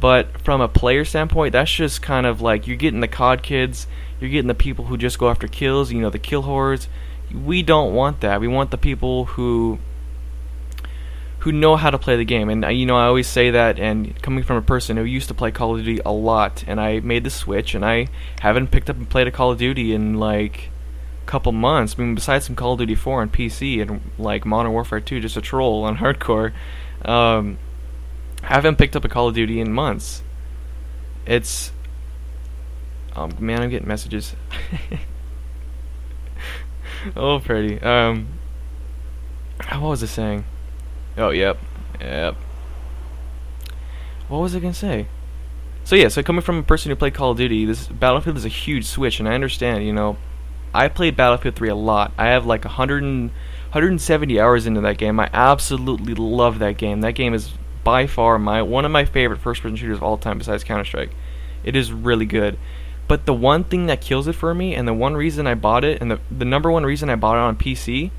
But from a player standpoint, that's just kind of like you're getting the COD kids, you're getting the people who just go after kills, you know, the kill whores. We don't want that. We want the people who know how to play the game. And you know, I always say that, and coming from a person who used to play Call of Duty a lot, and I made the switch, and I haven't picked up and played a Call of Duty in like a couple months. I mean, besides some Call of Duty 4 on PC and like Modern Warfare 2, just a troll on hardcore. Haven't picked up a Call of Duty in months. It's man, I'm getting messages. Oh, pretty. What was I saying? Oh, yep. What was I gonna say? So yeah, so coming from a person who played Call of Duty, this Battlefield is a huge switch, and I understand, you know, I played Battlefield 3 a lot. I have like 170 hours into that game. I absolutely love that game. That game is by far one of my favorite first-person shooters of all time besides Counter-Strike. It is really good. But the one thing that kills it for me, and the one reason I bought it, and the number one reason I bought it on PC,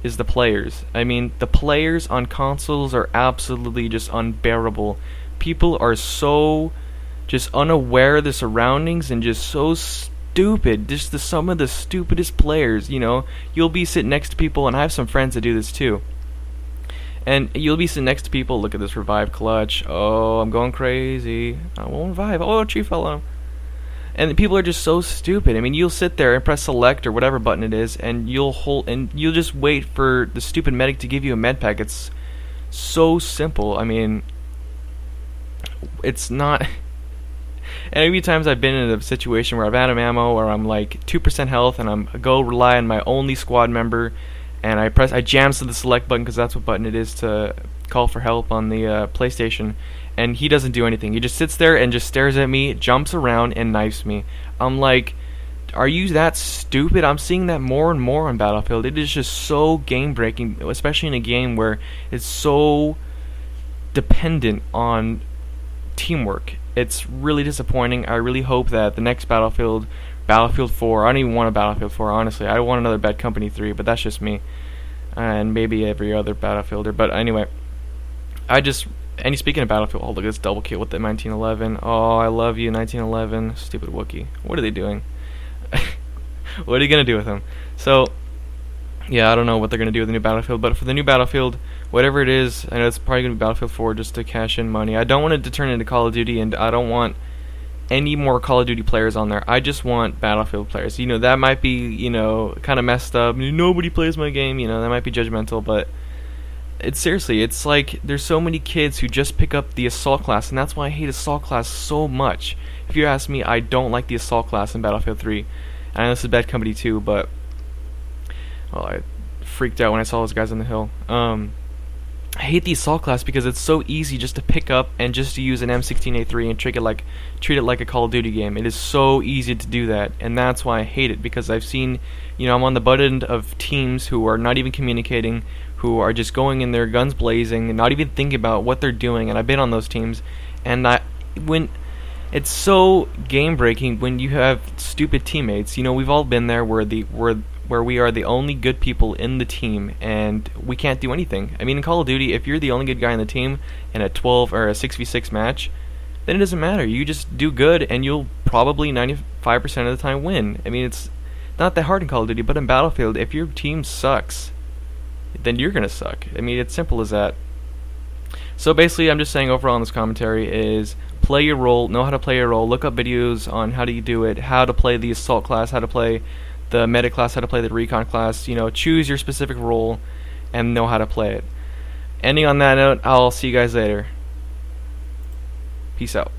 is the players. I mean, the players on consoles are absolutely just unbearable. People are so just unaware of the surroundings and just so stupid. Just some of the stupidest players, you know. You'll be sitting next to people, and I have some friends that do this too. And you'll be sitting next to people, look at this revive clutch. Oh, I'm going crazy. I won't revive. Oh, a tree fell on him. And people are just so stupid. I mean, you'll sit there and press select or whatever button it is, and you'll just wait for the stupid medic to give you a med pack. It's so simple. I mean, it's not. And every times I've been in a situation where I've had ammo, or I'm like 2% health, and I'm go rely on my only squad member, and I jam to the select button because that's what button it is to call for help on the PlayStation. And he doesn't do anything. He just sits there and just stares at me, jumps around, and knifes me. I'm like, are you that stupid? I'm seeing that more and more on Battlefield. It is just so game-breaking, especially in a game where it's so dependent on teamwork. It's really disappointing. I really hope that the next Battlefield 4, I don't even want a Battlefield 4, honestly. I want another Bad Company 3, but that's just me. And maybe every other Battlefielder. But anyway, and speaking of Battlefield, oh look at this double kill with the 1911. Oh, I love you, 1911. Stupid Wookiee. What are they doing? What are you gonna do with him? So, yeah, I don't know what they're gonna do with the new Battlefield, but for the new Battlefield, whatever it is, I know it's probably gonna be Battlefield 4 just to cash in money. I don't want it to turn into Call of Duty, and I don't want any more Call of Duty players on there. I just want Battlefield players. You know, that might be, you know, kind of messed up. Nobody plays my game. You know, that might be judgmental, but it's like there's so many kids who just pick up the assault class, and that's why I hate assault class so much. If you ask me, I don't like the assault class in Battlefield 3. I know this is Bad Company 2, but well, I freaked out when I saw those guys on the hill. I hate the assault class because it's so easy just to pick up and just to use an M16A3 and treat it like a Call of Duty game. It is so easy to do that, and that's why I hate it, because I've seen, you know, I'm on the butt end of teams who are not even communicating, who are just going in there guns blazing and not even thinking about what they're doing, and I've been on those teams, and when it's so game breaking when you have stupid teammates. You know, we've all been there where we are the only good people in the team and we can't do anything. I mean, in Call of Duty, if you're the only good guy in the team in a 12 or a 6v6 match, then it doesn't matter. You just do good and you'll probably 95% of the time win. I mean, it's not that hard in Call of Duty, but in Battlefield, if your team sucks, then you're gonna suck. I mean, it's simple as that. So basically, I'm just saying overall in this commentary is play your role, know how to play your role, look up videos on how do you do it, how to play the assault class, how to play the medic class, how to play the recon class, you know, choose your specific role and know how to play it. Ending on that note, I'll see you guys later. Peace out.